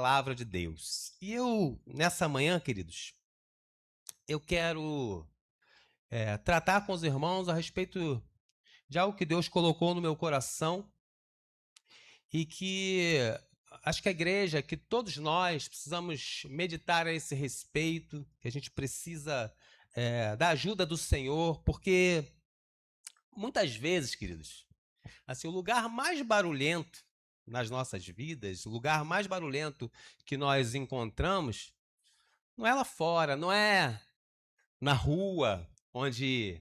palavra de Deus. E nessa manhã, queridos, eu quero tratar com os irmãos a respeito de algo que Deus colocou no meu coração e que acho que a igreja, que todos nós precisamos meditar a esse respeito, que a gente precisa da ajuda do Senhor, porque muitas vezes, queridos, assim, o lugar mais barulhento nas nossas vidas, o lugar mais barulhento que nós encontramos, não é lá fora, não é na rua, onde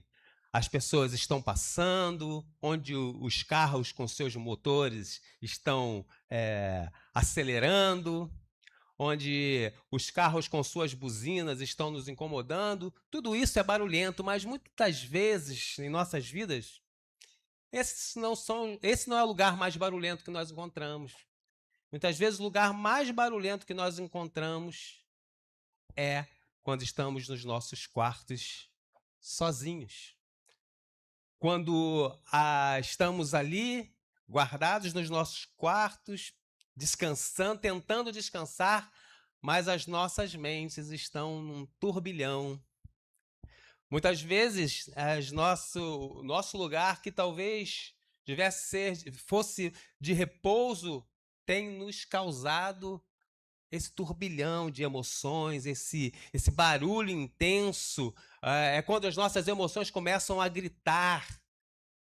as pessoas estão passando, onde os carros com seus motores estão acelerando, onde os carros com suas buzinas estão nos incomodando. Tudo isso é barulhento, mas muitas vezes em nossas vidas, esse não é o lugar mais barulhento que nós encontramos. Muitas vezes o lugar mais barulhento que nós encontramos é quando estamos nos nossos quartos sozinhos. Quando estamos ali, guardados nos nossos quartos, descansando, tentando descansar, mas as nossas mentes estão num turbilhão. Muitas vezes, nosso lugar, que talvez fosse de repouso, tem nos causado esse turbilhão de emoções, esse barulho intenso. É quando as nossas emoções começam a gritar.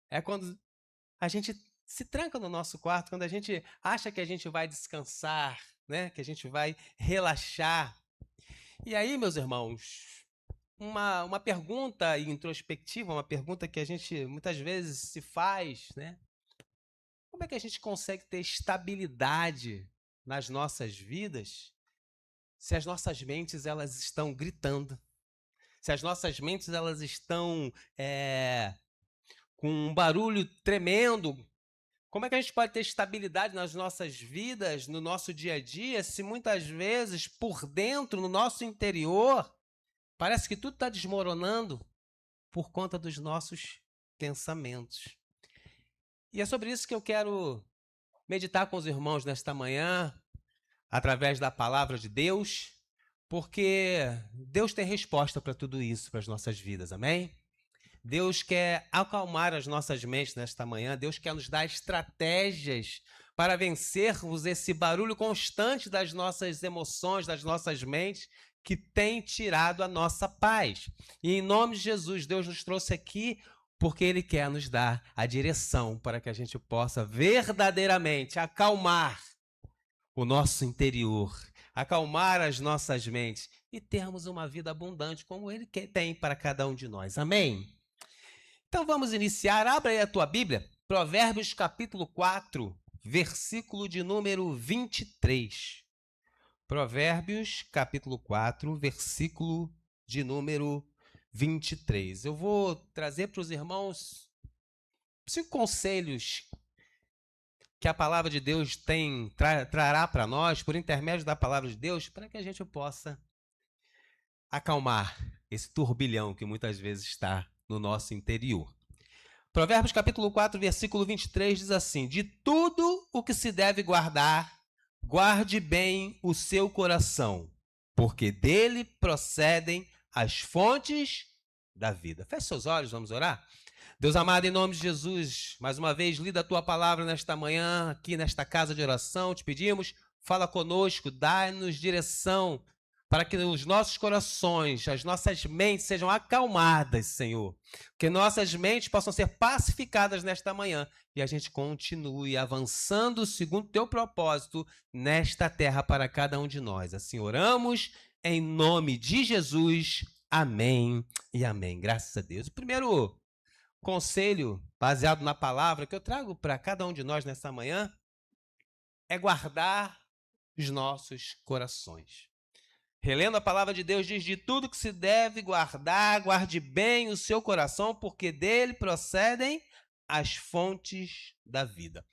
É quando a gente se tranca no nosso quarto, quando a gente acha que a gente vai descansar, né? Que a gente vai relaxar. E aí, meus irmãos, uma pergunta introspectiva, uma pergunta que a gente muitas vezes se faz, né? Como é que a gente consegue ter estabilidade nas nossas vidas se as nossas mentes elas estão gritando? Se as nossas mentes elas estão com um barulho tremendo? Como é que a gente pode ter estabilidade nas nossas vidas, no nosso dia a dia, se muitas vezes por dentro, no nosso interior, parece que tudo está desmoronando por conta dos nossos pensamentos? E é sobre isso que eu quero meditar com os irmãos nesta manhã, através da palavra de Deus, porque Deus tem resposta para tudo isso, para as nossas vidas, amém? Deus quer acalmar as nossas mentes nesta manhã, Deus quer nos dar estratégias para vencermos esse barulho constante das nossas emoções, das nossas mentes, que tem tirado a nossa paz. E em nome de Jesus, Deus nos trouxe aqui porque Ele quer nos dar a direção para que a gente possa verdadeiramente acalmar o nosso interior, acalmar as nossas mentes e termos uma vida abundante como Ele tem para cada um de nós. Amém? Então vamos iniciar. Abra aí a tua Bíblia, Provérbios capítulo 4, versículo de número 23. Provérbios capítulo 4, versículo de número 23. Eu vou trazer para os irmãos 5 conselhos que a palavra de Deus trará para nós, por intermédio da palavra de Deus, para que a gente possa acalmar esse turbilhão que muitas vezes está no nosso interior. Provérbios capítulo 4, versículo 23 diz assim: de tudo o que se deve guardar, guarde bem o seu coração, porque dele procedem as fontes da vida. Feche seus olhos, vamos orar? Deus amado, em nome de Jesus, mais uma vez, lida a tua palavra nesta manhã, aqui nesta casa de oração, te pedimos, fala conosco, dá-nos direção, para que os nossos corações, as nossas mentes sejam acalmadas, Senhor. Que nossas mentes possam ser pacificadas nesta manhã e a gente continue avançando segundo o teu propósito nesta terra para cada um de nós. Assim oramos, em nome de Jesus. Amém e amém. Graças a Deus. O primeiro conselho, baseado na palavra, que eu trago para cada um de nós nessa manhã, é guardar os nossos corações. Relendo a palavra de Deus, diz: de tudo que se deve guardar, guarde bem o seu coração, porque dele procedem as fontes da vida.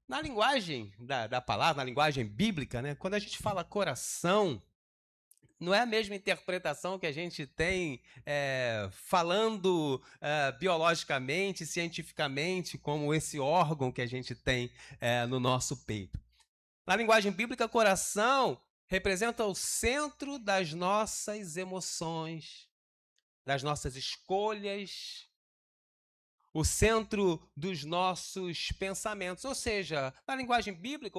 Na linguagem da palavra, na linguagem bíblica, né, quando a gente fala coração, não é a mesma interpretação que a gente tem falando biologicamente, cientificamente, como esse órgão que a gente tem no nosso peito. Na linguagem bíblica, coração representa o centro das nossas emoções, das nossas escolhas, o centro dos nossos pensamentos. Ou seja, na linguagem bíblica,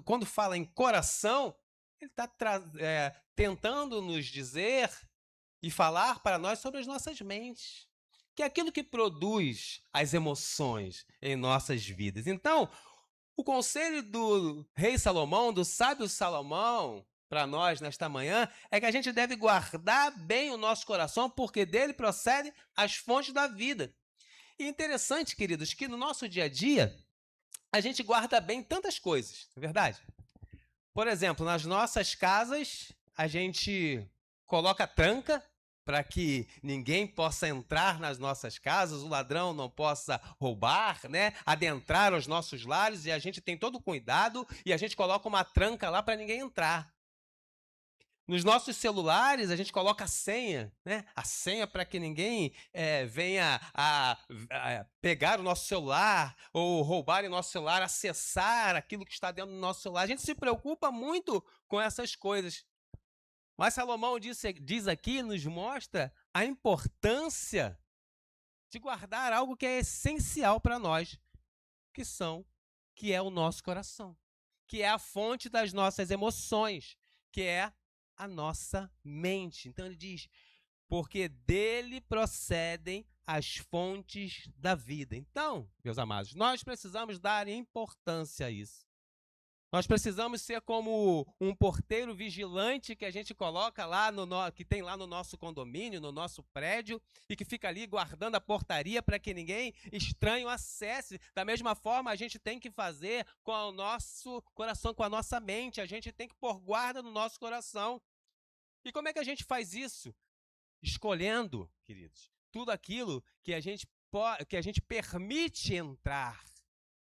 quando fala em coração, ele está tentando nos dizer e falar para nós sobre as nossas mentes, que é aquilo que produz as emoções em nossas vidas. Então, o conselho do rei Salomão, do sábio Salomão, para nós nesta manhã, é que a gente deve guardar bem o nosso coração, porque dele procedem as fontes da vida. E interessante, queridos, que no nosso dia a dia, a gente guarda bem tantas coisas, não é verdade? Por exemplo, nas nossas casas, a gente coloca tranca para que ninguém possa entrar nas nossas casas, o ladrão não possa roubar, né? Adentrar os nossos lares, e a gente tem todo o cuidado e a gente coloca uma tranca lá para ninguém entrar. Nos nossos celulares, a gente coloca a senha, né? A senha para que ninguém venha a pegar o nosso celular ou roubar o nosso celular, acessar aquilo que está dentro do nosso celular. A gente se preocupa muito com essas coisas. Mas Salomão diz aqui, nos mostra a importância de guardar algo que é essencial para nós, que é o nosso coração, que é a fonte das nossas emoções, que é a nossa mente. Então ele diz, porque dele procedem as fontes da vida. Então, meus amados, nós precisamos dar importância a isso. Nós precisamos ser como um porteiro vigilante que a gente coloca lá, que tem lá no nosso condomínio, no nosso prédio, e que fica ali guardando a portaria para que ninguém estranho acesse. Da mesma forma, a gente tem que fazer com o nosso coração, com a nossa mente. A gente tem que pôr guarda no nosso coração. E como é que a gente faz isso? Escolhendo, queridos, tudo aquilo que a gente permite entrar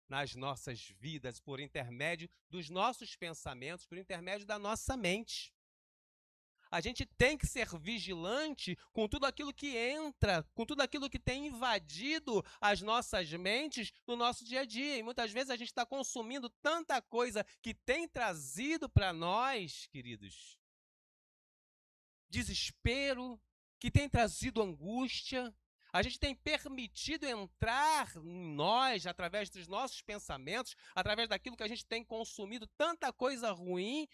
nas nossas vidas por intermédio dos nossos pensamentos, por intermédio da nossa mente. A gente tem que ser vigilante com tudo aquilo que entra, com tudo aquilo que tem invadido as nossas mentes no nosso dia a dia. E muitas vezes a gente está consumindo tanta coisa que tem trazido para nós, queridos, desespero, que tem trazido angústia. A gente tem permitido entrar em nós, através dos nossos pensamentos, através daquilo que a gente tem consumido, tanta coisa ruim,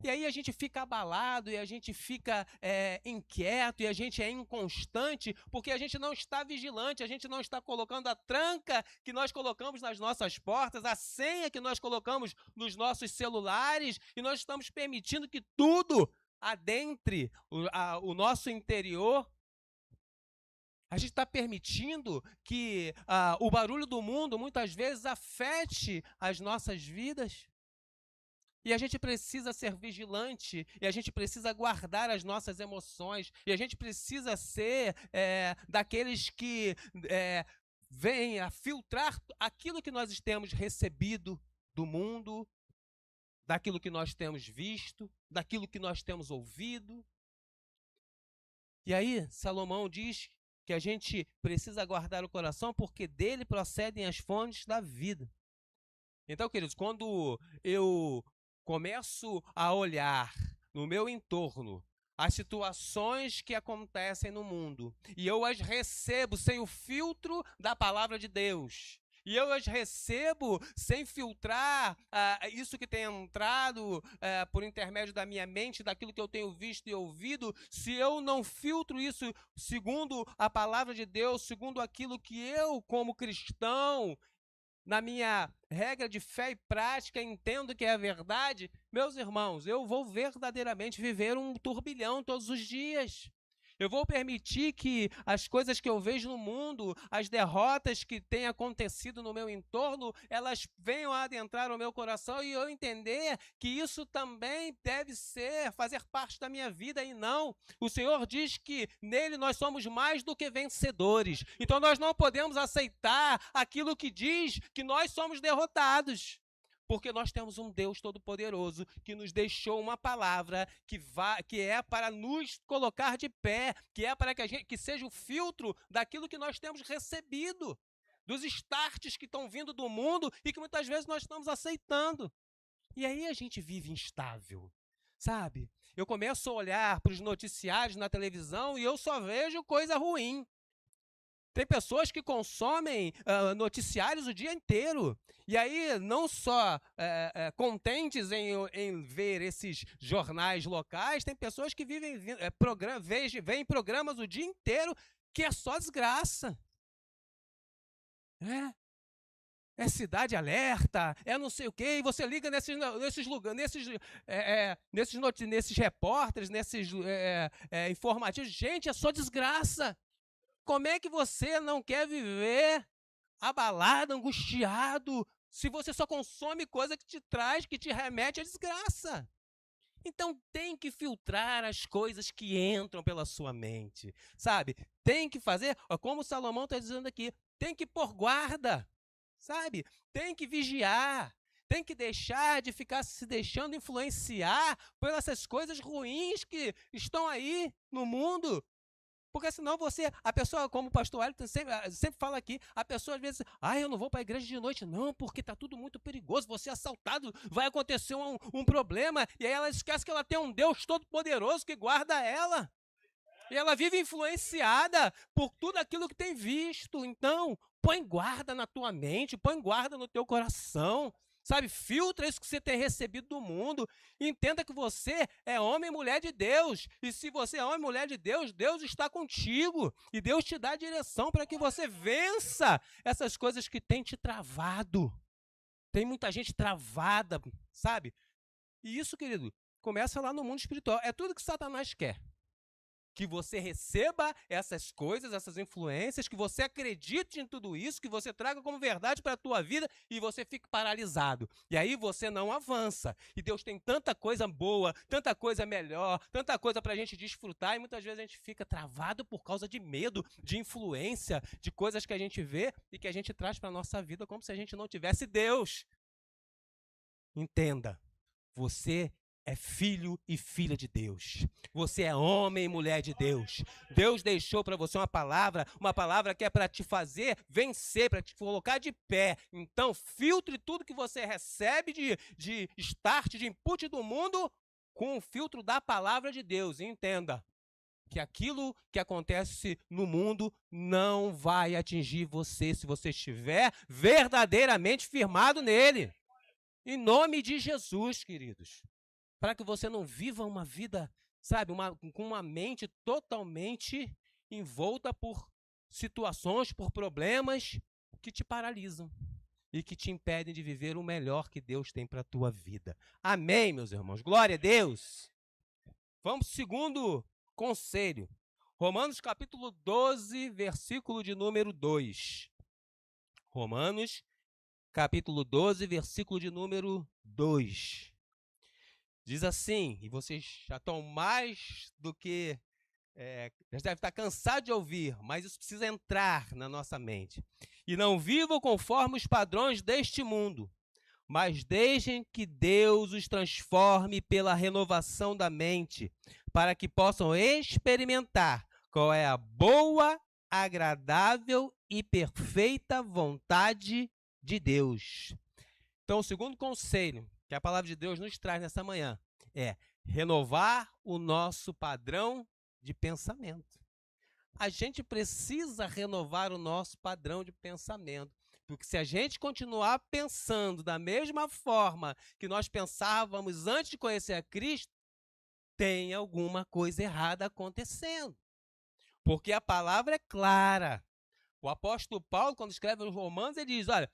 e aí a gente fica abalado, e a gente fica inquieto, e a gente é inconstante, porque a gente não está vigilante, a gente não está colocando a tranca que nós colocamos nas nossas portas, a senha que nós colocamos nos nossos celulares, e nós estamos permitindo que tudo adentre o nosso interior. A gente está permitindo que o barulho do mundo muitas vezes afete as nossas vidas. E a gente precisa ser vigilante, e a gente precisa guardar as nossas emoções, e a gente precisa ser daqueles que vêm a filtrar aquilo que nós temos recebido do mundo, daquilo que nós temos visto, daquilo que nós temos ouvido. E aí, Salomão diz que a gente precisa guardar o coração porque dele procedem as fontes da vida. Então, queridos, quando eu começo a olhar no meu entorno as situações que acontecem no mundo e eu as recebo sem o filtro da palavra de Deus, e eu as recebo sem filtrar isso que tem entrado por intermédio da minha mente, daquilo que eu tenho visto e ouvido, se eu não filtro isso segundo a palavra de Deus, segundo aquilo que eu, como cristão, na minha regra de fé e prática, entendo que é a verdade, meus irmãos, eu vou verdadeiramente viver um turbilhão todos os dias. Eu vou permitir que as coisas que eu vejo no mundo, as derrotas que têm acontecido no meu entorno, elas venham a adentrar o meu coração e eu entender que isso também deve fazer parte da minha vida e não. O Senhor diz que nele nós somos mais do que vencedores. Então nós não podemos aceitar aquilo que diz que nós somos derrotados. Porque nós temos um Deus Todo-Poderoso que nos deixou uma palavra que é para nos colocar de pé, que é para que seja o filtro daquilo que nós temos recebido, dos starts que estão vindo do mundo e que muitas vezes nós estamos aceitando. E aí a gente vive instável, sabe? Eu começo a olhar para os noticiários na televisão e eu só vejo coisa ruim. Tem pessoas que consomem noticiários o dia inteiro. E aí, não só contentes em ver esses jornais locais, tem pessoas que veem programas o dia inteiro que é só desgraça. É Cidade Alerta, é não sei o quê, e você liga nesses repórteres, nesses informativos. Gente, é só desgraça. Como é que você não quer viver abalado, angustiado, se você só consome coisa que te traz, que te remete à desgraça? Então tem que filtrar as coisas que entram pela sua mente, sabe? Tem que fazer, como o Salomão está dizendo aqui, tem que pôr guarda, sabe? Tem que vigiar, tem que deixar de ficar se deixando influenciar por essas coisas ruins que estão aí no mundo. Porque senão a pessoa, como o pastor Wellington sempre fala aqui, a pessoa às vezes, eu não vou para a igreja de noite, não, porque está tudo muito perigoso, vou ser assaltado, vai acontecer um problema, e aí ela esquece que ela tem um Deus todo-poderoso que guarda ela. E ela vive influenciada por tudo aquilo que tem visto. Então, põe guarda na tua mente, põe guarda no teu coração. Sabe, filtra isso que você tem recebido do mundo. Entenda que você é homem e mulher de Deus. E se você é homem e mulher de Deus, Deus está contigo. E Deus te dá a direção para que você vença essas coisas que têm te travado. Tem muita gente travada, sabe? E isso, querido, começa lá no mundo espiritual. É tudo que Satanás quer. Que você receba essas coisas, essas influências, que você acredite em tudo isso, que você traga como verdade para a tua vida e você fique paralisado. E aí você não avança. E Deus tem tanta coisa boa, tanta coisa melhor, tanta coisa para a gente desfrutar e muitas vezes a gente fica travado por causa de medo, de influência, de coisas que a gente vê e que a gente traz para a nossa vida como se a gente não tivesse Deus. Entenda, você é filho e filha de Deus. Você é homem e mulher de Deus. Deus deixou para você uma palavra que é para te fazer vencer, para te colocar de pé. Então, filtre tudo que você recebe de start, de input do mundo, com o filtro da palavra de Deus. E entenda que aquilo que acontece no mundo não vai atingir você se você estiver verdadeiramente firmado nele. Em nome de Jesus, queridos. Para que você não viva uma vida, sabe, com uma mente totalmente envolta por situações, por problemas que te paralisam e que te impedem de viver o melhor que Deus tem para a tua vida. Amém, meus irmãos? Glória a Deus! Vamos para o segundo conselho. Romanos capítulo 12, versículo de número 2. Romanos capítulo 12, versículo de número 2. Diz assim, e vocês já estão mais do que... já devem estar cansados de ouvir, mas isso precisa entrar na nossa mente. E não vivam conforme os padrões deste mundo, mas deixem que Deus os transforme pela renovação da mente, para que possam experimentar qual é a boa, agradável e perfeita vontade de Deus. Então, o segundo conselho que a palavra de Deus nos traz nessa manhã é renovar o nosso padrão de pensamento. A gente precisa renovar o nosso padrão de pensamento, porque se a gente continuar pensando da mesma forma que nós pensávamos antes de conhecer a Cristo, tem alguma coisa errada acontecendo. Porque a palavra é clara. O apóstolo Paulo, quando escreve os Romanos, ele diz, olha,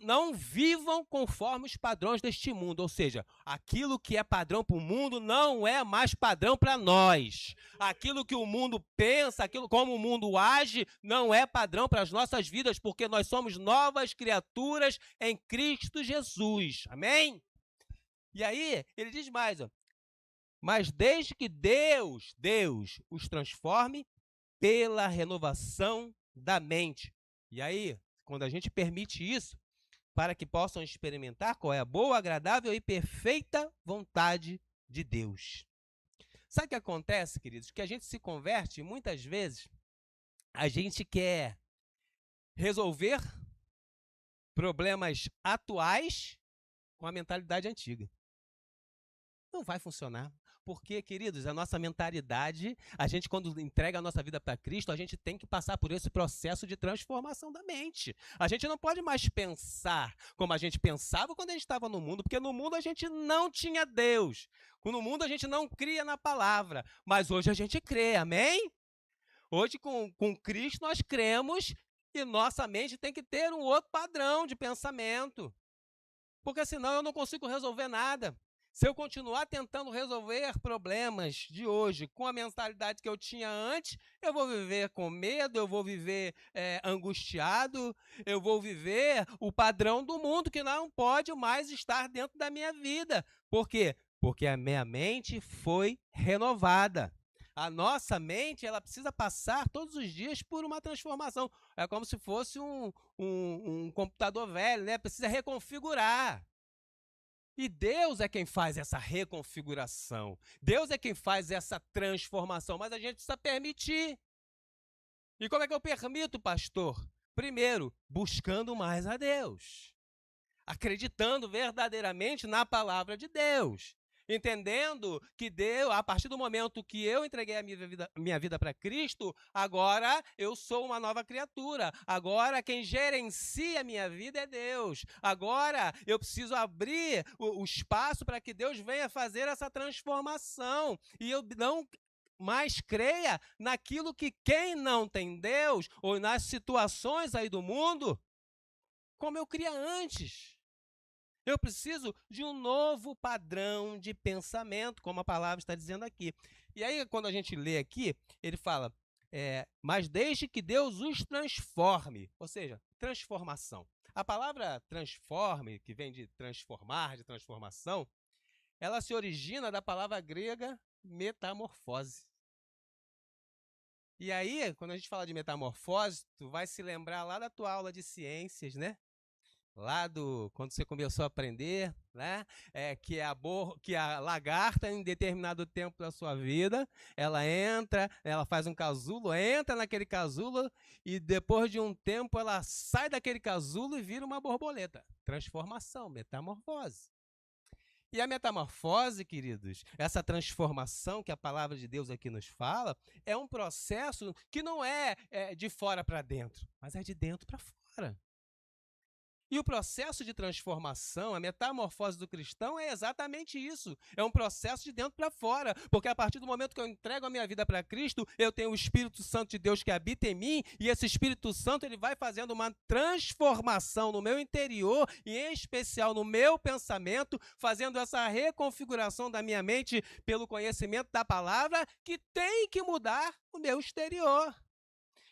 não vivam conforme os padrões deste mundo. Ou seja, aquilo que é padrão para o mundo não é mais padrão para nós. Aquilo que o mundo pensa, aquilo como o mundo age, não é padrão para as nossas vidas, porque nós somos novas criaturas em Cristo Jesus. Amém? E aí, ele diz mais, ó, mas desde que Deus os transforme pela renovação da mente. E aí, quando a gente permite isso, para que possam experimentar qual é a boa, agradável e perfeita vontade de Deus. Sabe o que acontece, queridos? Que a gente se converte e muitas vezes a gente quer resolver problemas atuais com a mentalidade antiga. Não vai funcionar. Porque, queridos, a nossa mentalidade, a gente quando entrega a nossa vida para Cristo, a gente tem que passar por esse processo de transformação da mente. A gente não pode mais pensar como a gente pensava quando a gente estava no mundo, porque no mundo a gente não tinha Deus. No mundo a gente não cria na palavra, mas hoje a gente crê, amém? Hoje com Cristo nós cremos e nossa mente tem que ter um outro padrão de pensamento. Porque senão eu não consigo resolver nada. Se eu continuar tentando resolver problemas de hoje com a mentalidade que eu tinha antes, eu vou viver com medo, eu vou viver angustiado, eu vou viver o padrão do mundo que não pode mais estar dentro da minha vida. Por quê? Porque a minha mente foi renovada. A nossa mente, ela precisa passar todos os dias por uma transformação. É como se fosse um computador velho, né? Precisa reconfigurar. E Deus é quem faz essa reconfiguração. Deus é quem faz essa transformação, mas a gente precisa permitir. E como é que eu permito, pastor? Primeiro, buscando mais a Deus. Acreditando verdadeiramente na palavra de Deus. Entendendo que Deus, a partir do momento que eu entreguei a minha vida para Cristo, agora eu sou uma nova criatura. Agora quem gerencia a minha vida é Deus. Agora eu preciso abrir o espaço para que Deus venha fazer essa transformação. E eu não mais creia naquilo que quem não tem Deus, ou nas situações aí do mundo, como eu cria antes. Eu preciso de um novo padrão de pensamento, como a palavra está dizendo aqui. E aí, quando a gente lê aqui, ele fala, mas desde que Deus os transforme, ou seja, transformação. A palavra transforme, que vem de transformar, de transformação, ela se origina da palavra grega metamorfose. E aí, quando a gente fala de metamorfose, tu vai se lembrar lá da tua aula de ciências, né? Lá quando você começou a aprender, né? Que a lagarta, em determinado tempo da sua vida, ela entra, ela faz um casulo, entra naquele casulo e depois de um tempo ela sai daquele casulo e vira uma borboleta. Transformação, metamorfose. E a metamorfose, queridos, essa transformação que a palavra de Deus aqui nos fala, é um processo que não é de fora para dentro, mas é de dentro para fora. E o processo de transformação, a metamorfose do cristão é exatamente isso. É um processo de dentro para fora. Porque a partir do momento que eu entrego a minha vida para Cristo, eu tenho o Espírito Santo de Deus que habita em mim, e esse Espírito Santo ele vai fazendo uma transformação no meu interior, e em especial no meu pensamento, fazendo essa reconfiguração da minha mente pelo conhecimento da palavra, que tem que mudar o meu exterior.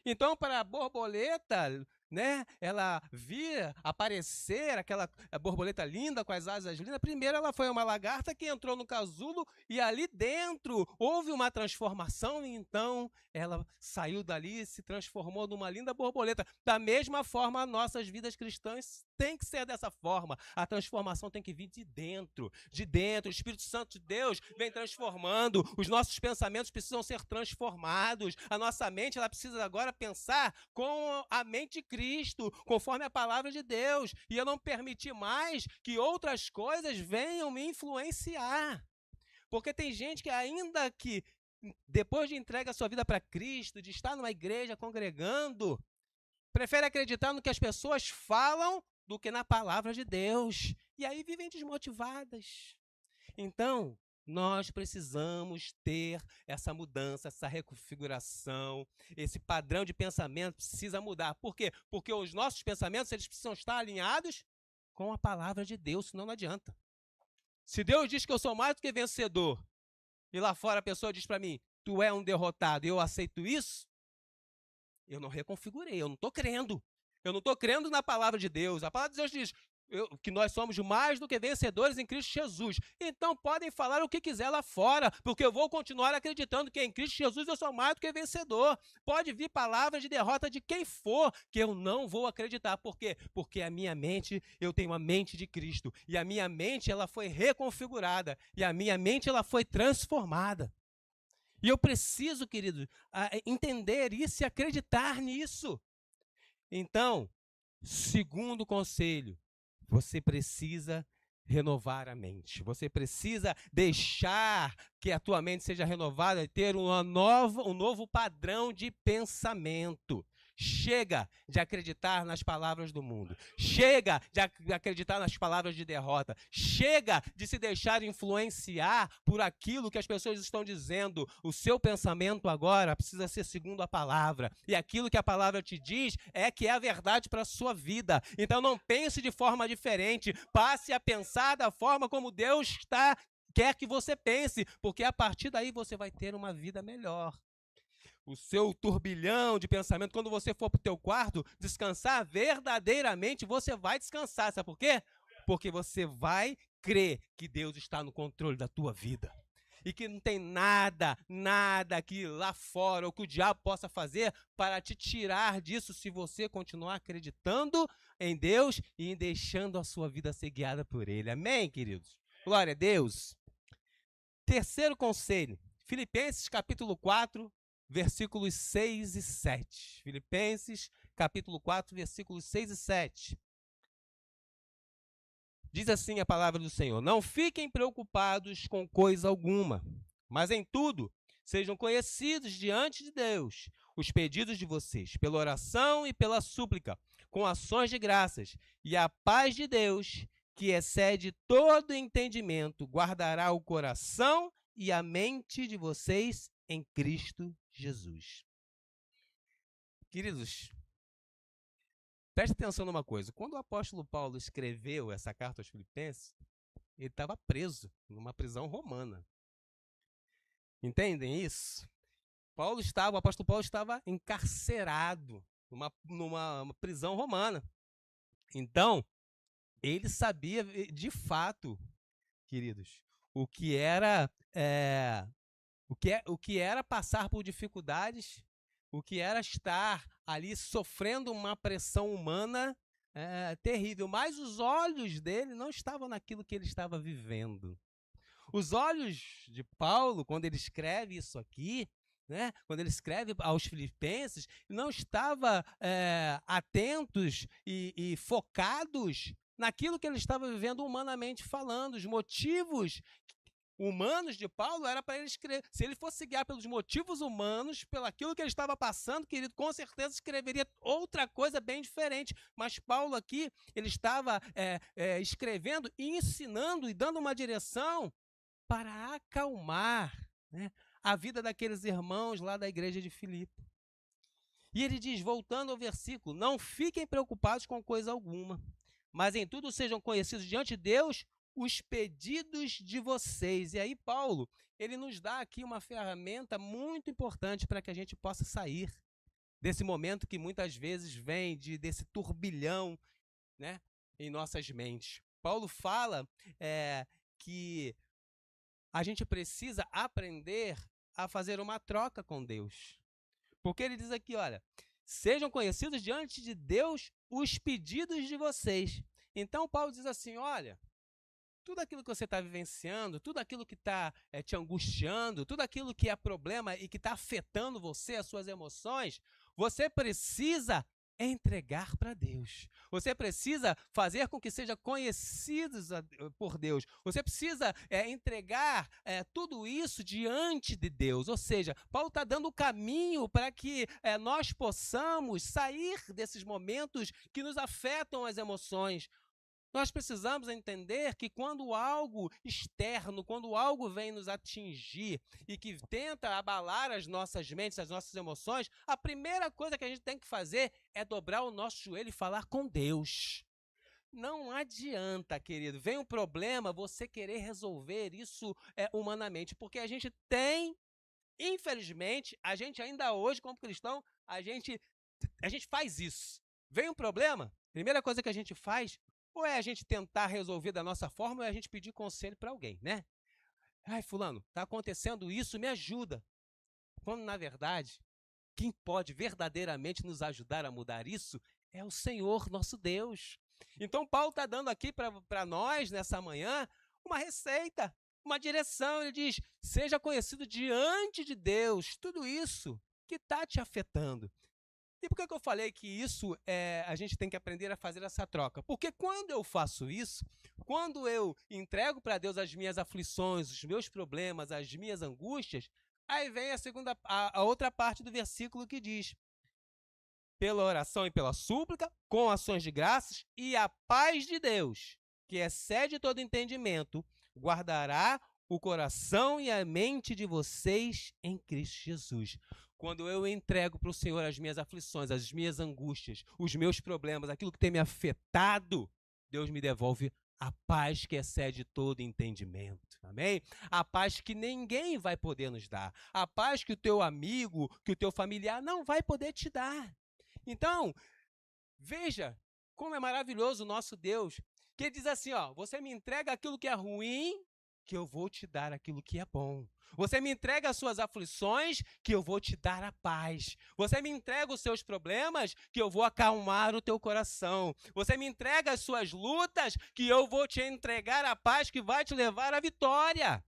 Então, para a borboleta, né, ela via aparecer aquela borboleta linda com as asas lindas, primeiro ela foi uma lagarta que entrou no casulo e ali dentro houve uma transformação, e então ela saiu dali e se transformou numa linda borboleta. Da mesma forma, nossas vidas cristãs têm que ser dessa forma. A transformação tem que vir de dentro, de dentro. O Espírito Santo de Deus vem transformando, os nossos pensamentos precisam ser transformados. A nossa mente ela precisa agora pensar com a mente de Cristo, conforme a palavra de Deus, e eu não permitir mais que outras coisas venham me influenciar. Porque tem gente que ainda que depois de entrega a sua vida para Cristo, de estar numa igreja congregando, prefere acreditar no que as pessoas falam do que na palavra de Deus. E aí vivem desmotivadas. Então, nós precisamos ter essa mudança, essa reconfiguração, esse padrão de pensamento precisa mudar. Por quê? Porque os nossos pensamentos eles precisam estar alinhados com a palavra de Deus, senão não adianta. Se Deus diz que eu sou mais do que vencedor, e lá fora a pessoa diz para mim, tu é um derrotado, e eu aceito isso, eu não reconfigurei, eu não estou crendo. Eu não estou crendo na palavra de Deus. A palavra de Deus diz que nós somos mais do que vencedores em Cristo Jesus. Então podem falar o que quiser lá fora, porque eu vou continuar acreditando que em Cristo Jesus eu sou mais do que vencedor. Pode vir palavras de derrota de quem for, que eu não vou acreditar. Por quê? Porque a minha mente, eu tenho a mente de Cristo. E a minha mente, ela foi reconfigurada. E a minha mente, ela foi transformada. E eu preciso, querido, entender isso e acreditar nisso. Então, segundo conselho, você precisa renovar a mente. Você precisa deixar que a tua mente seja renovada e ter um novo padrão de pensamento. Chega de acreditar nas palavras do mundo. Chega de acreditar nas palavras de derrota. Chega de se deixar influenciar por aquilo que as pessoas estão dizendo. O seu pensamento agora precisa ser segundo a palavra. E aquilo que a palavra te diz é que é a verdade para a sua vida. Então não pense de forma diferente. Passe a pensar da forma como Deus quer que você pense. Porque a partir daí você vai ter uma vida melhor. O seu turbilhão de pensamento, quando você for para o teu quarto descansar, verdadeiramente você vai descansar. Sabe por quê? Porque você vai crer que Deus está no controle da tua vida. E que não tem nada que lá fora ou que o diabo possa fazer para te tirar disso se você continuar acreditando em Deus e em deixando a sua vida ser guiada por Ele. Amém, queridos? Glória a Deus. Terceiro conselho, Filipenses capítulo 4, versículos 6 e 7. Filipenses, capítulo 4, versículos 6 e 7. Diz assim a palavra do Senhor: não fiquem preocupados com coisa alguma, mas em tudo sejam conhecidos diante de Deus os pedidos de vocês, pela oração e pela súplica, com ações de graças, e a paz de Deus, que excede todo entendimento, guardará o coração e a mente de vocês em Cristo Jesus. Queridos, preste atenção numa coisa. Quando o apóstolo Paulo escreveu essa carta aos Filipenses, ele estava preso numa prisão romana. Entendem isso? O apóstolo Paulo estava encarcerado numa prisão romana. Então, ele sabia de fato, queridos, o que era passar por dificuldades, o que era estar ali sofrendo uma pressão humana terrível. Mas os olhos dele não estavam naquilo que ele estava vivendo. Os olhos de Paulo, quando ele escreve isso aqui, né, quando ele escreve aos Filipenses, não estavam atentos e focados naquilo que ele estava vivendo humanamente falando. Os motivos humanos de Paulo era para ele escrever. Se ele fosse guiar pelos motivos humanos, pelo aquilo que ele estava passando, querido, com certeza escreveria outra coisa bem diferente. Mas Paulo aqui, ele estava escrevendo e ensinando e dando uma direção para acalmar, né, a vida daqueles irmãos lá da igreja de Filipe. E ele diz, voltando ao versículo: não fiquem preocupados com coisa alguma, mas em tudo sejam conhecidos diante de Deus os pedidos de vocês. E aí Paulo, ele nos dá aqui uma ferramenta muito importante para que a gente possa sair desse momento que muitas vezes vem desse turbilhão, né, em nossas mentes. Paulo fala que a gente precisa aprender a fazer uma troca com Deus. Porque ele diz aqui, olha, sejam conhecidos diante de Deus os pedidos de vocês. Então Paulo diz assim, olha, tudo aquilo que você está vivenciando, tudo aquilo que está te angustiando, tudo aquilo que é problema e que está afetando você, as suas emoções, você precisa entregar para Deus. Você precisa fazer com que seja conhecidos por Deus. Você precisa entregar tudo isso diante de Deus. Ou seja, Paulo está dando o caminho para que nós possamos sair desses momentos que nos afetam as emoções. Nós precisamos entender que quando algo externo, quando algo vem nos atingir e que tenta abalar as nossas mentes, as nossas emoções, a primeira coisa que a gente tem que fazer é dobrar o nosso joelho e falar com Deus. Não adianta, querido, vem um problema, você querer resolver isso humanamente, porque a gente tem, infelizmente, a gente ainda hoje, como cristão, a gente faz isso. Vem um problema, primeira coisa que a gente faz, ou é a gente tentar resolver da nossa forma, ou é a gente pedir conselho para alguém, né? Ai, fulano, está acontecendo isso, me ajuda. Quando, na verdade, quem pode verdadeiramente nos ajudar a mudar isso é o Senhor, nosso Deus. Então, Paulo está dando aqui para nós, nessa manhã, uma receita, uma direção. Ele diz, seja conhecido diante de Deus tudo isso que está te afetando. E por que eu falei que isso a gente tem que aprender a fazer essa troca? Porque quando eu faço isso, quando eu entrego para Deus as minhas aflições, os meus problemas, as minhas angústias, aí vem a outra parte do versículo que diz: pela oração e pela súplica, com ações de graças, e a paz de Deus, que excede todo entendimento, guardará o coração e a mente de vocês em Cristo Jesus. Quando eu entrego para o Senhor as minhas aflições, as minhas angústias, os meus problemas, aquilo que tem me afetado, Deus me devolve a paz que excede todo entendimento. Amém? A paz que ninguém vai poder nos dar. A paz que o teu amigo, que o teu familiar não vai poder te dar. Então, veja como é maravilhoso o nosso Deus, que ele diz assim, ó, você me entrega aquilo que é ruim, que eu vou te dar aquilo que é bom. Você me entrega as suas aflições, que eu vou te dar a paz. Você me entrega os seus problemas, que eu vou acalmar o teu coração. Você me entrega as suas lutas, que eu vou te entregar a paz que vai te levar à vitória.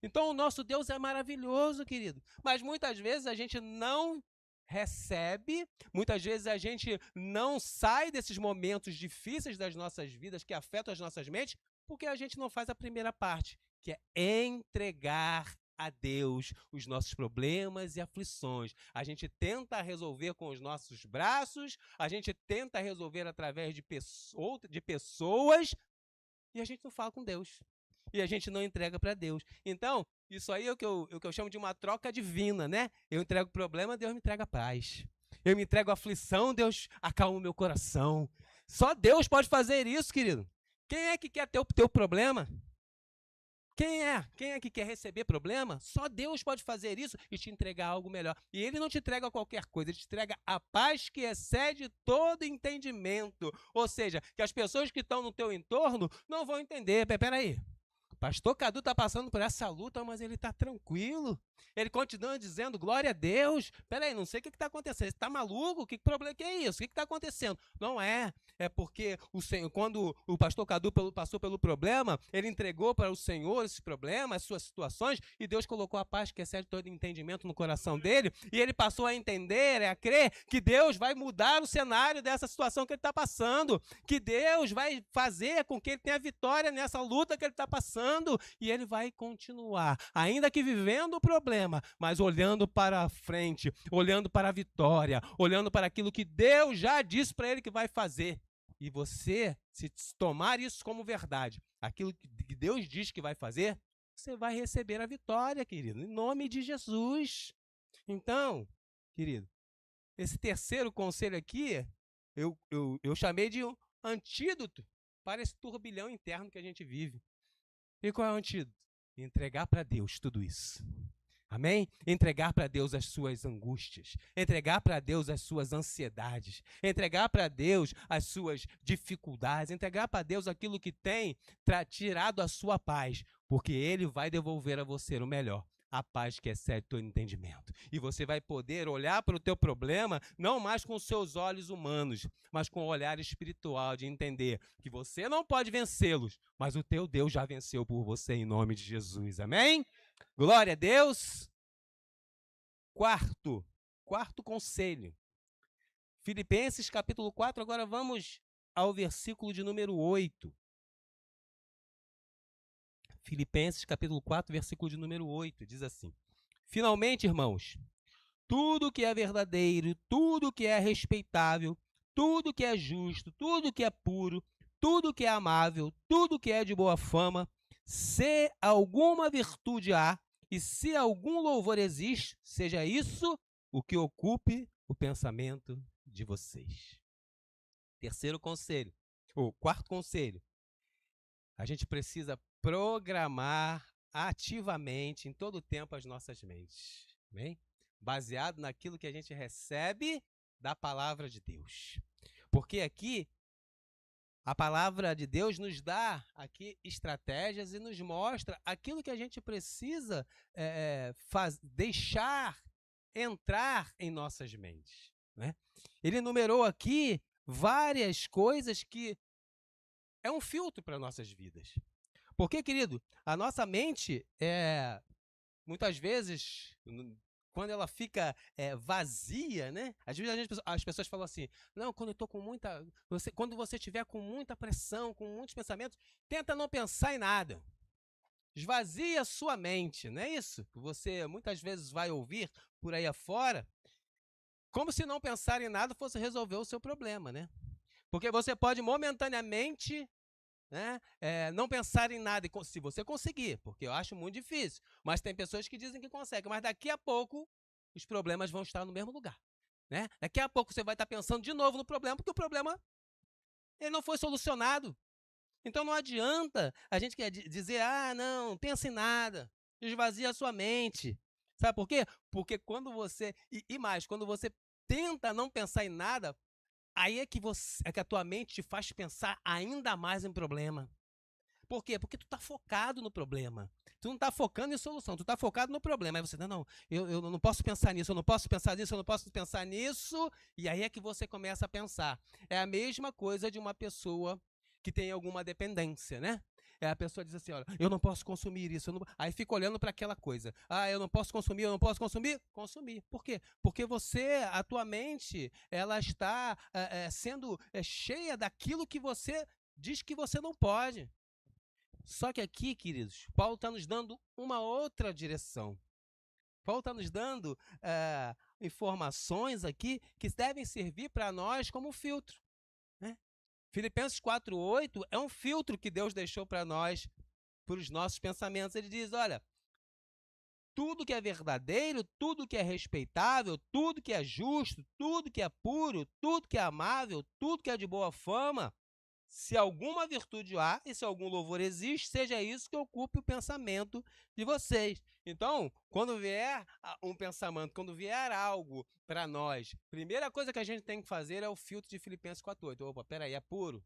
Então, o nosso Deus é maravilhoso, querido. Mas muitas vezes a gente não recebe, muitas vezes a gente não sai desses momentos difíceis das nossas vidas, que afetam as nossas mentes, porque a gente não faz a primeira parte, que é entregar a Deus os nossos problemas e aflições. A gente tenta resolver com os nossos braços, a gente tenta resolver através de pessoas, e a gente não fala com Deus. E a gente não entrega para Deus. Então, isso aí é o que eu chamo de uma troca divina, né? Eu entrego o problema, Deus me entrega a paz. Eu me entrego a aflição, Deus acalma o meu coração. Só Deus pode fazer isso, querido. Quem é que quer ter o teu problema? Quem é? Quem é que quer receber problema? Só Deus pode fazer isso e te entregar algo melhor. E Ele não te entrega qualquer coisa, Ele te entrega a paz que excede todo entendimento. Ou seja, que as pessoas que estão no teu entorno não vão entender. Peraí, Pastor Cadu está passando por essa luta, mas ele está tranquilo. Ele continua dizendo, glória a Deus. Peraí, não sei o que está acontecendo. Você está maluco? Que problema que é isso? O que está acontecendo? Não é. É porque o Senhor, quando o pastor Cadu passou pelo problema, ele entregou para o Senhor esse problema, as suas situações, e Deus colocou a paz que excede todo entendimento no coração dele, e ele passou a entender, a crer que Deus vai mudar o cenário dessa situação que ele está passando, que Deus vai fazer com que ele tenha vitória nessa luta que ele está passando, e ele vai continuar, ainda que vivendo o problema, mas olhando para a frente, olhando para a vitória, olhando para aquilo que Deus já disse para ele que vai fazer. E você, se tomar isso como verdade, aquilo que Deus diz que vai fazer, você vai receber a vitória, querido, em nome de Jesus. Então, querido, esse terceiro conselho aqui, eu chamei de antídoto para esse turbilhão interno que a gente vive. E qual é o antídoto? Entregar para Deus tudo isso. Amém? Entregar para Deus as suas angústias, entregar para Deus as suas ansiedades, entregar para Deus as suas dificuldades, entregar para Deus aquilo que tem tirado a sua paz, porque Ele vai devolver a você o melhor, a paz que excede todo entendimento. E você vai poder olhar para o teu problema não mais com os seus olhos humanos, mas com o olhar espiritual de entender que você não pode vencê-los, mas o teu Deus já venceu por você em nome de Jesus. Amém? Glória a Deus. Quarto conselho. Filipenses capítulo 4, agora vamos ao versículo de número 8. Filipenses capítulo 4, versículo de número 8, diz assim: finalmente, irmãos, tudo que é verdadeiro, tudo que é respeitável, tudo que é justo, tudo que é puro, tudo que é amável, tudo que é de boa fama, se alguma virtude há, e se algum louvor existe, seja isso o que ocupe o pensamento de vocês. Quarto conselho. A gente precisa programar ativamente, em todo o tempo, as nossas mentes. Bem? Baseado naquilo que a gente recebe da palavra de Deus. Porque aqui, a palavra de Deus nos dá aqui estratégias e nos mostra aquilo que a gente precisa deixar entrar em nossas mentes. Né? Ele enumerou aqui várias coisas que é um filtro para nossas vidas. Porque, querido, a nossa mente, muitas vezes, quando ela fica vazia, né? Às vezes as pessoas falam assim, não, quando eu tô com muita... quando você estiver com muita pressão, com muitos pensamentos, tenta não pensar em nada. Esvazia a sua mente, não é isso? Que você muitas vezes vai ouvir por aí afora, como se não pensar em nada fosse resolver o seu problema, né? Porque você pode momentaneamente, né, não pensar em nada, se você conseguir, porque eu acho muito difícil. Mas tem pessoas que dizem que conseguem, mas daqui a pouco os problemas vão estar no mesmo lugar. Né? Daqui a pouco você vai estar pensando de novo no problema, porque o problema ele não foi solucionado. Então não adianta a gente quer dizer, não, pensa em nada, esvazia a sua mente. Sabe por quê? Porque quando você, e mais, quando você tenta não pensar em nada, aí é que a tua mente te faz pensar ainda mais em problema. Por quê? Porque tu tá focado no problema. Tu não tá focando em solução, tu tá focado no problema. Aí você, não, eu não posso pensar nisso, eu não posso pensar nisso, eu não posso pensar nisso. E aí é que você começa a pensar. É a mesma coisa de uma pessoa que tem alguma dependência, né? A pessoa diz assim, olha, eu não posso consumir isso. Aí fica olhando para aquela coisa. Eu não posso consumir, eu não posso consumir. Consumir. Por quê? Porque a tua mente, ela está sendo cheia daquilo que você diz que você não pode. Só que aqui, queridos, Paulo está nos dando uma outra direção. Paulo está nos dando informações aqui que devem servir para nós como filtro. Né? Filipenses 4:8 é um filtro que Deus deixou para nós, para os nossos pensamentos. Ele diz, olha, tudo que é verdadeiro, tudo que é respeitável, tudo que é justo, tudo que é puro, tudo que é amável, tudo que é de boa fama, se alguma virtude há e se algum louvor existe, seja isso que ocupe o pensamento de vocês. Então, quando vier um pensamento, quando vier algo para nós, primeira coisa que a gente tem que fazer é o filtro de Filipenses 4:8. Opa, peraí, é puro?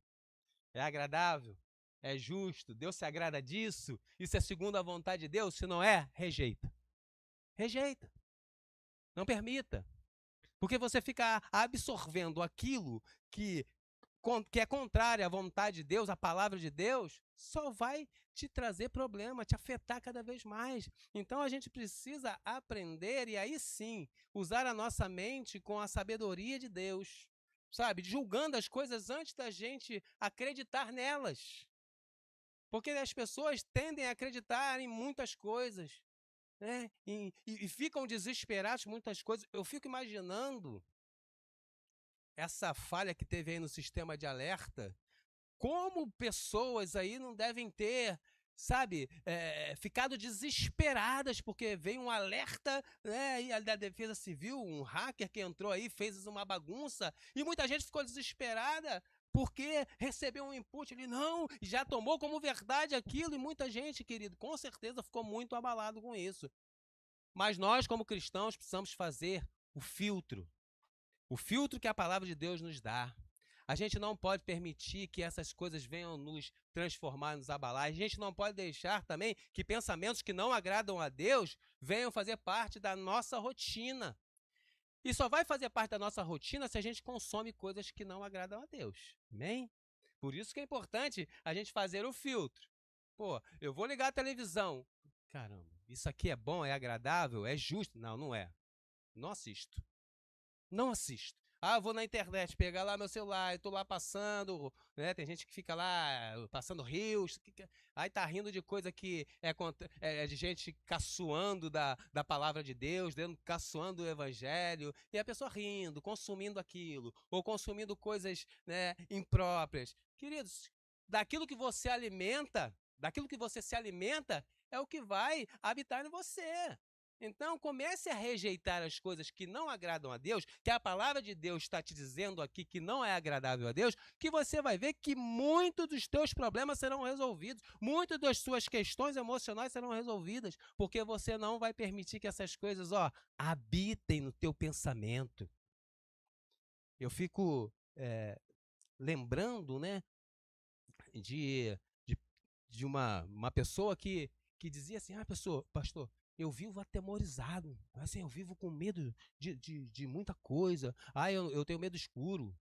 É agradável? É justo? Deus se agrada disso? Isso é segundo a vontade de Deus? Se não é, rejeita. Rejeita. Não permita. Porque você fica absorvendo aquilo que é contrária à vontade de Deus, à palavra de Deus, só vai te trazer problema, te afetar cada vez mais. Então a gente precisa aprender e aí sim usar a nossa mente com a sabedoria de Deus, sabe? Julgando as coisas antes da gente acreditar nelas. Porque as pessoas tendem a acreditar em muitas coisas, né? E ficam desesperados com muitas coisas. Eu fico imaginando essa falha que teve aí no sistema de alerta, como pessoas aí não devem ter, sabe, ficado desesperadas porque veio um alerta, né, da Defesa Civil, um hacker que entrou aí, fez uma bagunça, e muita gente ficou desesperada porque recebeu um input ali, não, já tomou como verdade aquilo, e muita gente, querido, com certeza ficou muito abalado com isso. Mas nós, como cristãos, precisamos fazer o filtro que a palavra de Deus nos dá. A gente não pode permitir que essas coisas venham nos transformar, nos abalar. A gente não pode deixar também que pensamentos que não agradam a Deus venham fazer parte da nossa rotina. E só vai fazer parte da nossa rotina se a gente consome coisas que não agradam a Deus. Amém? Por isso que é importante a gente fazer o filtro. Pô, eu vou ligar a televisão. Caramba, isso aqui é bom, é agradável, é justo? Não, não é. Não assisto. Não assisto. Eu vou na internet pegar lá meu celular, estou lá passando, né? Tem gente que fica lá passando rios, aí tá rindo de coisa que é de gente caçoando da palavra de Deus, caçoando o evangelho, e a pessoa rindo, consumindo aquilo, ou consumindo coisas, né, impróprias. Queridos, daquilo que você se alimenta, é o que vai habitar em você. Então, comece a rejeitar as coisas que não agradam a Deus, que a palavra de Deus está te dizendo aqui que não é agradável a Deus, que você vai ver que muitos dos teus problemas serão resolvidos, muitas das suas questões emocionais serão resolvidas, porque você não vai permitir que essas coisas, habitem no teu pensamento. Eu fico lembrando, né, de uma pessoa que dizia assim, pastor, eu vivo atemorizado, assim, eu vivo com medo de muita coisa, eu tenho medo escuro,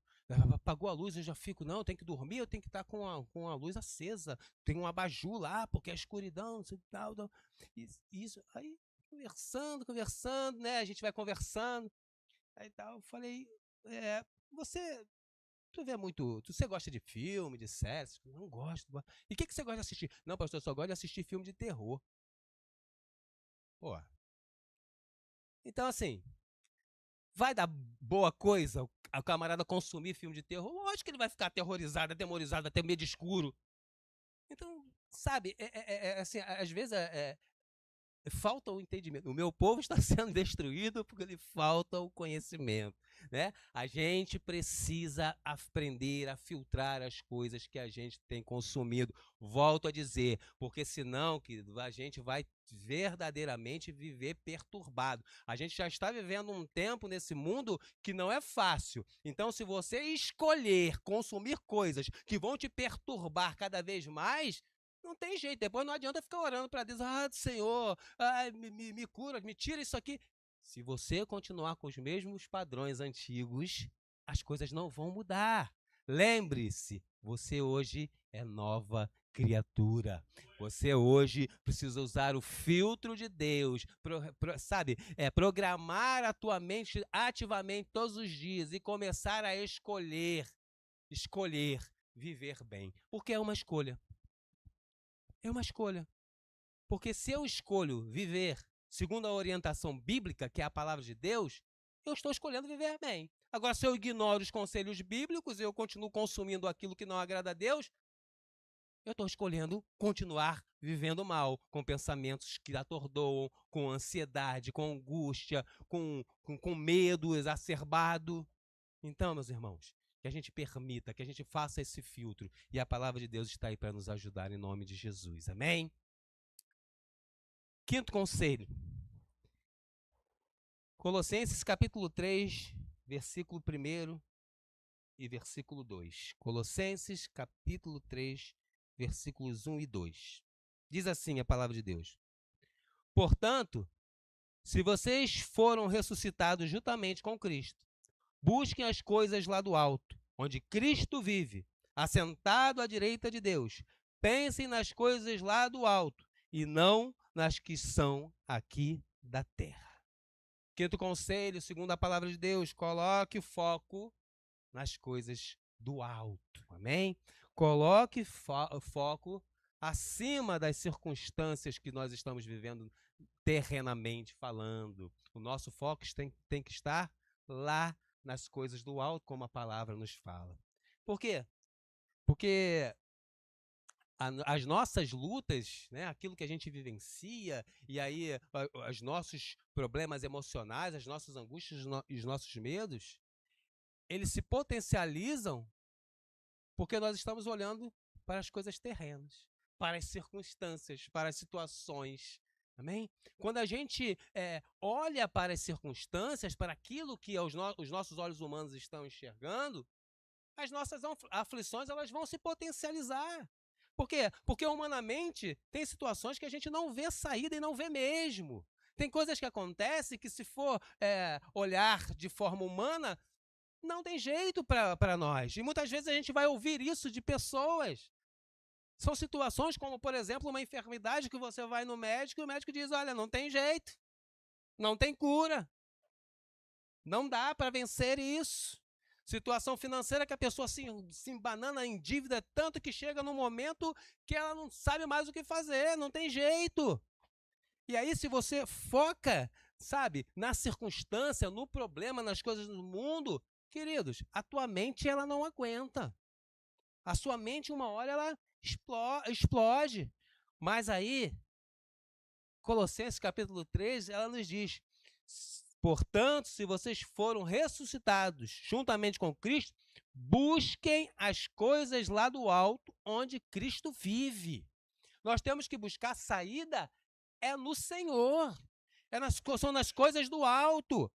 apagou a luz, eu já fico, não, eu tenho que dormir, eu tenho que estar com a luz acesa, tem um abajur lá, porque é escuridão, tal. Isso, aí conversando, né? A gente vai conversando. Aí tal, eu falei, você vê muito, você gosta de filme, de série? Não gosto. E o que você gosta de assistir? Não, pastor, eu só gosto de assistir filme de terror. Pô. Então, assim, vai dar boa coisa o camarada consumir filme de terror? Lógico que ele vai ficar aterrorizado, atemorizado, até medo escuro. Então, sabe, assim, às vezes falta o entendimento. O meu povo está sendo destruído porque lhe falta o conhecimento, né? A gente precisa aprender a filtrar as coisas que a gente tem consumido. Volto a dizer, porque senão a gente vai verdadeiramente viver perturbado. A gente já está vivendo um tempo nesse mundo que não é fácil. Então, se você escolher consumir coisas que vão te perturbar cada vez mais, não tem jeito, depois não adianta ficar orando para Deus, Senhor, me cura, me tira isso aqui. Se você continuar com os mesmos padrões antigos, as coisas não vão mudar. Lembre-se, você hoje é nova criatura. Você hoje precisa usar o filtro de Deus, sabe? Programar a tua mente ativamente todos os dias e começar a escolher viver bem. Porque é uma escolha. É uma escolha. Porque se eu escolho viver segundo a orientação bíblica, que é a palavra de Deus, eu estou escolhendo viver bem. Agora, se eu ignoro os conselhos bíblicos e eu continuo consumindo aquilo que não agrada a Deus, eu estou escolhendo continuar vivendo mal, com pensamentos que atordoam, com ansiedade, com angústia, com medo exacerbado. Então, meus irmãos, que a gente permita, que a gente faça esse filtro. E a palavra de Deus está aí para nos ajudar em nome de Jesus. Amém? Quinto conselho. Colossenses capítulo 3, versículo 1 e versículo 2. Colossenses capítulo 3, versículos 1 e 2. Diz assim a palavra de Deus. Portanto, se vocês foram ressuscitados juntamente com Cristo, busquem as coisas lá do alto, onde Cristo vive, assentado à direita de Deus. Pensem nas coisas lá do alto e não nas que são aqui da terra. Quinto conselho, segundo a palavra de Deus, coloque foco nas coisas do alto. Amém? Coloque foco acima das circunstâncias que nós estamos vivendo terrenamente falando. O nosso foco tem que estar lá nas coisas do alto, como a palavra nos fala. Por quê? Porque as nossas lutas, né, aquilo que a gente vivencia, e aí os nossos problemas emocionais, as nossas angústias e os nossos medos, eles se potencializam porque nós estamos olhando para as coisas terrenas, para as circunstâncias, para as situações. Amém? Quando a gente olha para as circunstâncias, para aquilo que os nossos olhos humanos estão enxergando, as nossas aflições elas vão se potencializar. Por quê? Porque humanamente tem situações que a gente não vê saída e não vê mesmo. Tem coisas que acontecem que, se for olhar de forma humana, não tem jeito para nós. E muitas vezes a gente vai ouvir isso de pessoas. São situações como, por exemplo, uma enfermidade que você vai no médico e o médico diz, olha, não tem jeito, não tem cura, não dá para vencer isso. Situação financeira que a pessoa se embanana em dívida tanto que chega num momento que ela não sabe mais o que fazer, não tem jeito. E aí, se você foca, sabe, na circunstância, no problema, nas coisas do mundo, queridos, a tua mente ela não aguenta. A sua mente, uma hora, ela explode. Mas aí, Colossenses capítulo 3, ela nos diz, portanto, se vocês foram ressuscitados juntamente com Cristo, busquem as coisas lá do alto, onde Cristo vive. Nós temos que buscar saída no Senhor. São nas coisas do alto.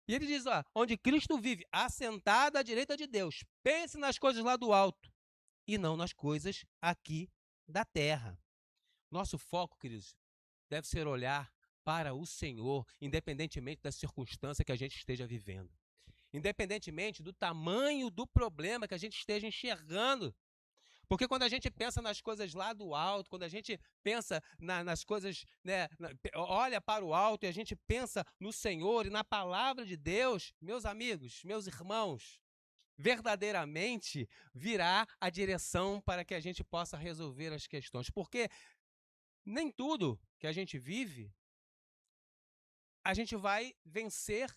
E ele diz, onde Cristo vive, assentado à direita de Deus. Pense nas coisas lá do alto e não nas coisas aqui da terra. Nosso foco, queridos, deve ser olhar para o Senhor, independentemente da circunstância que a gente esteja vivendo. Independentemente do tamanho do problema que a gente esteja enxergando. Porque quando a gente pensa nas coisas lá do alto, quando a gente pensa nas coisas, né, olha para o alto e a gente pensa no Senhor e na palavra de Deus, meus amigos, meus irmãos, verdadeiramente virá a direção para que a gente possa resolver as questões. Porque nem tudo que a gente vive, a gente vai vencer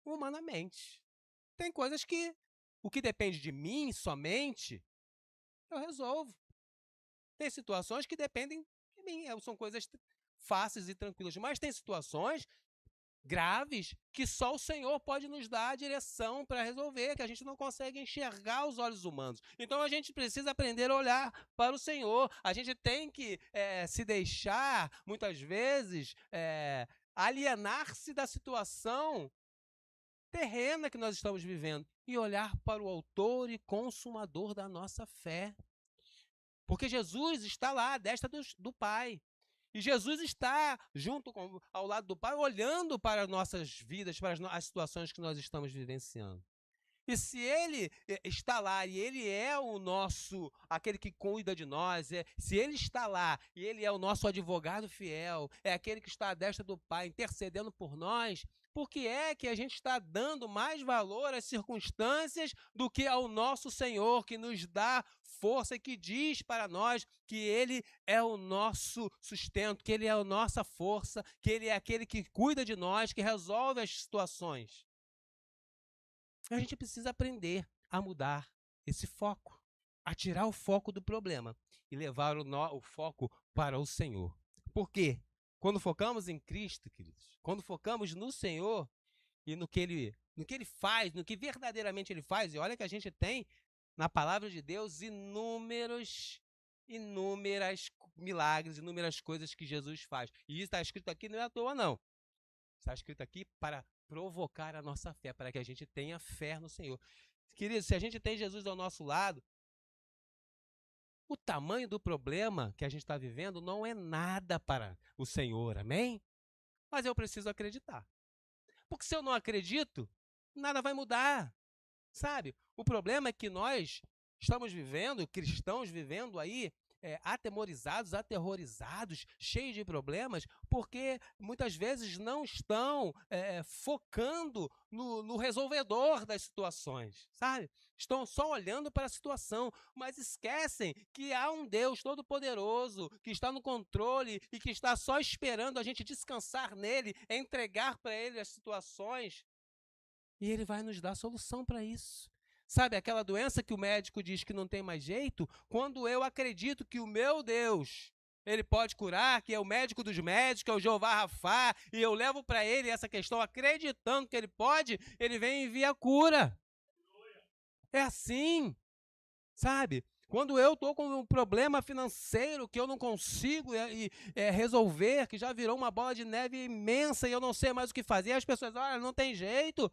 humanamente. Tem coisas que o que depende de mim somente, eu resolvo. Tem situações que dependem de mim, são coisas fáceis e tranquilas, mas tem situações graves que só o Senhor pode nos dar a direção para resolver, que a gente não consegue enxergar os olhos humanos. Então a gente precisa aprender a olhar para o Senhor. A gente tem que se deixar, muitas vezes, alienar-se da situação terrena que nós estamos vivendo e olhar para o autor e consumador da nossa fé. Porque Jesus está lá, à destra do Pai. E Jesus está ao lado do Pai, olhando para as nossas vidas, para as situações que nós estamos vivenciando. E se ele está lá e ele é o nosso, aquele que cuida de nós, se ele está lá e ele é o nosso advogado fiel, é aquele que está à destra do Pai intercedendo por nós, por que é que a gente está dando mais valor às circunstâncias do que ao nosso Senhor, que nos dá força e que diz para nós que ele é o nosso sustento, que ele é a nossa força, que ele é aquele que cuida de nós, que resolve as situações? A gente precisa aprender a mudar esse foco, a tirar o foco do problema e levar o foco para o Senhor. Por quê? Quando focamos em Cristo, queridos, quando focamos no Senhor e no que Ele faz, no que verdadeiramente Ele faz, e olha que a gente tem na palavra de Deus inúmeras milagres, inúmeras coisas que Jesus faz. E isso está escrito aqui não é à toa, não. Está escrito aqui para provocar a nossa fé, para que a gente tenha fé no Senhor. Queridos, se a gente tem Jesus ao nosso lado, o tamanho do problema que a gente está vivendo não é nada para o Senhor, amém? Mas eu preciso acreditar. Porque se eu não acredito, nada vai mudar, sabe? O problema é que nós estamos vivendo, cristãos vivendo aí, atemorizados, aterrorizados, cheios de problemas, porque muitas vezes não estão focando no resolvedor das situações, sabe? Estão só olhando para a situação, mas esquecem que há um Deus todo-poderoso, que está no controle e que está só esperando a gente descansar nele, entregar para ele as situações, e ele vai nos dar solução para isso. Sabe, aquela doença que o médico diz que não tem mais jeito, quando eu acredito que o meu Deus, ele pode curar, que é o médico dos médicos, que é o Jeová Rafá, e eu levo para ele essa questão acreditando que ele pode, ele vem e envia a cura. É assim, sabe? Quando eu estou com um problema financeiro que eu não consigo resolver, que já virou uma bola de neve imensa e eu não sei mais o que fazer, as pessoas, olha, não tem jeito.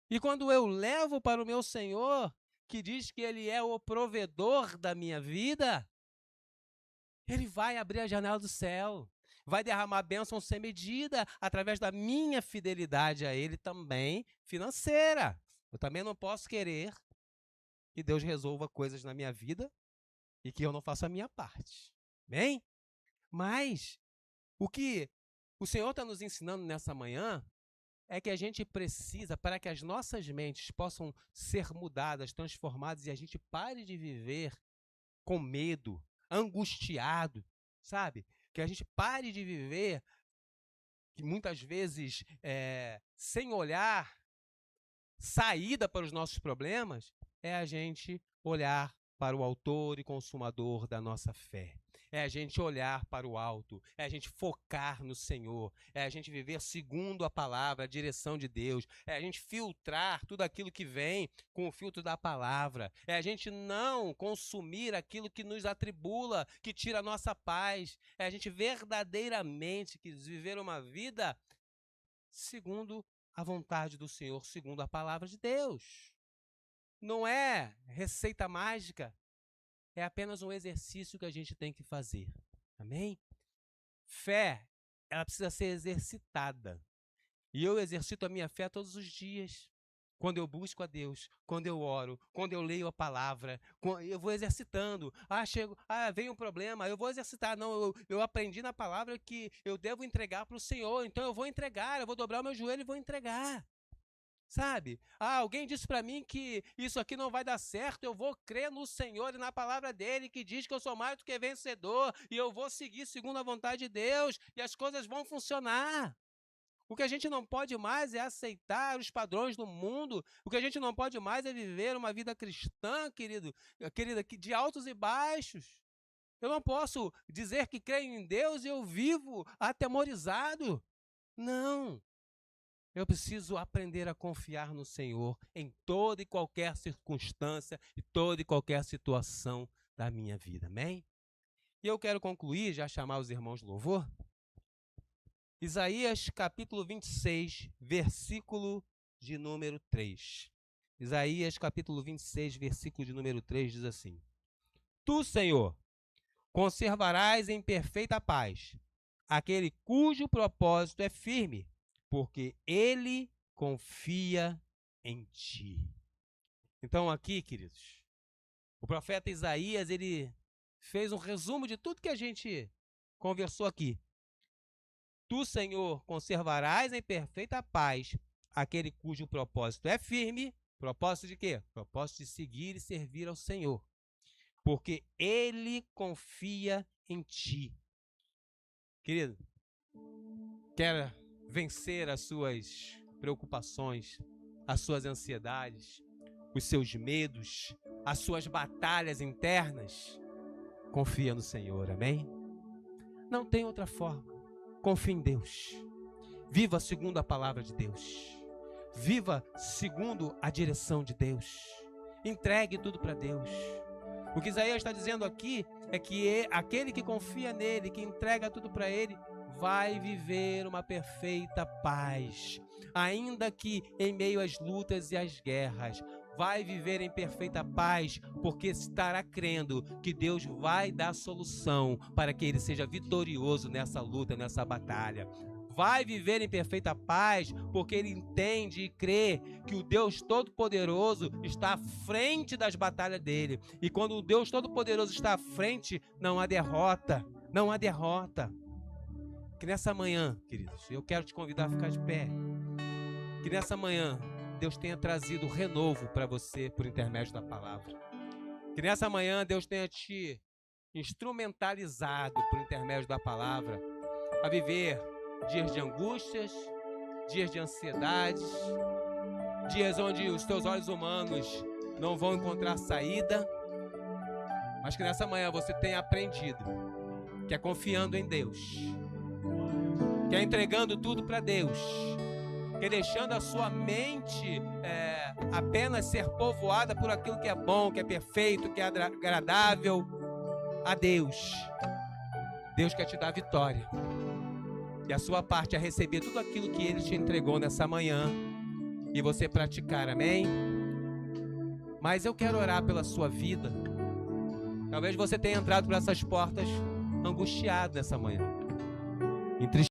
E quando eu levo para o meu Senhor, que diz que Ele é o provedor da minha vida, Ele vai abrir a janela do céu, vai derramar bênção sem medida, através da minha fidelidade a Ele também financeira. Eu também não posso querer que Deus resolva coisas na minha vida e que eu não faça a minha parte. Bem? Mas o que o Senhor está nos ensinando nessa manhã é que a gente precisa, para que as nossas mentes possam ser mudadas, transformadas e a gente pare de viver com medo, angustiado, sabe? Que a gente pare de viver, que muitas vezes, sem olhar saída para os nossos problemas, é a gente olhar para o autor e consumador da nossa fé. É a gente olhar para o alto, é a gente focar no Senhor, é a gente viver segundo a palavra, a direção de Deus, é a gente filtrar tudo aquilo que vem com o filtro da palavra, é a gente não consumir aquilo que nos atribula, que tira a nossa paz, é a gente verdadeiramente viver uma vida segundo a vontade do Senhor, segundo a palavra de Deus. Não é receita mágica, é apenas um exercício que a gente tem que fazer. Amém? Fé, ela precisa ser exercitada. E eu exercito a minha fé todos os dias. Quando eu busco a Deus, quando eu oro, quando eu leio a palavra, eu vou exercitando. Vem um problema, eu vou exercitar. Não, eu aprendi na palavra que eu devo entregar para o Senhor, então eu vou entregar, eu vou dobrar o meu joelho e vou entregar. Sabe? Alguém disse para mim que isso aqui não vai dar certo, eu vou crer no Senhor e na palavra dele, que diz que eu sou mais do que vencedor, e eu vou seguir segundo a vontade de Deus, e as coisas vão funcionar. O que a gente não pode mais é aceitar os padrões do mundo. O que a gente não pode mais é viver uma vida cristã, querida, de altos e baixos. Eu não posso dizer que creio em Deus e eu vivo atemorizado. Não. Eu preciso aprender a confiar no Senhor em toda e qualquer circunstância e toda e qualquer situação da minha vida. Amém? E eu quero concluir, já chamar os irmãos de louvor. Isaías capítulo 26, versículo de número 3. Isaías capítulo 26, versículo de número 3 diz assim: Tu, Senhor, conservarás em perfeita paz aquele cujo propósito é firme, porque ele confia em ti. Então aqui, queridos, o profeta Isaías, ele fez um resumo de tudo que a gente conversou aqui. Tu, Senhor, conservarás em perfeita paz aquele cujo propósito é firme. Propósito de quê? Propósito de seguir e servir ao Senhor. Porque ele confia em ti. Querido, quer vencer as suas preocupações, as suas ansiedades, os seus medos, as suas batalhas internas? Confia no Senhor, amém? Não tem outra forma. Confie em Deus. Viva segundo a palavra de Deus. Viva segundo a direção de Deus. Entregue tudo para Deus. O que Isaías está dizendo aqui é que aquele que confia nele, que entrega tudo para ele, vai viver uma perfeita paz. Ainda que em meio às lutas e às guerras, vai viver em perfeita paz, porque estará crendo que Deus vai dar solução para que ele seja vitorioso nessa luta, nessa batalha. Vai viver em perfeita paz, porque ele entende e crê que o Deus Todo-Poderoso está à frente das batalhas dele. E quando o Deus Todo-Poderoso está à frente, não há derrota, não há derrota. Que nessa manhã, queridos, eu quero te convidar a ficar de pé. Que nessa manhã Deus tenha trazido renovo para você por intermédio da palavra. Que nessa manhã Deus tenha te instrumentalizado por intermédio da palavra a viver dias de angústias, dias de ansiedades, dias onde os teus olhos humanos não vão encontrar saída, mas que nessa manhã você tenha aprendido que é confiando em Deus, que é entregando tudo para Deus, que é deixando a sua mente apenas ser povoada por aquilo que é bom, que é perfeito, que é agradável a Deus. Deus quer te dar vitória. E a sua parte é receber tudo aquilo que Ele te entregou nessa manhã e você praticar, amém? Mas eu quero orar pela sua vida. Talvez você tenha entrado por essas portas angustiado nessa manhã, entristecido.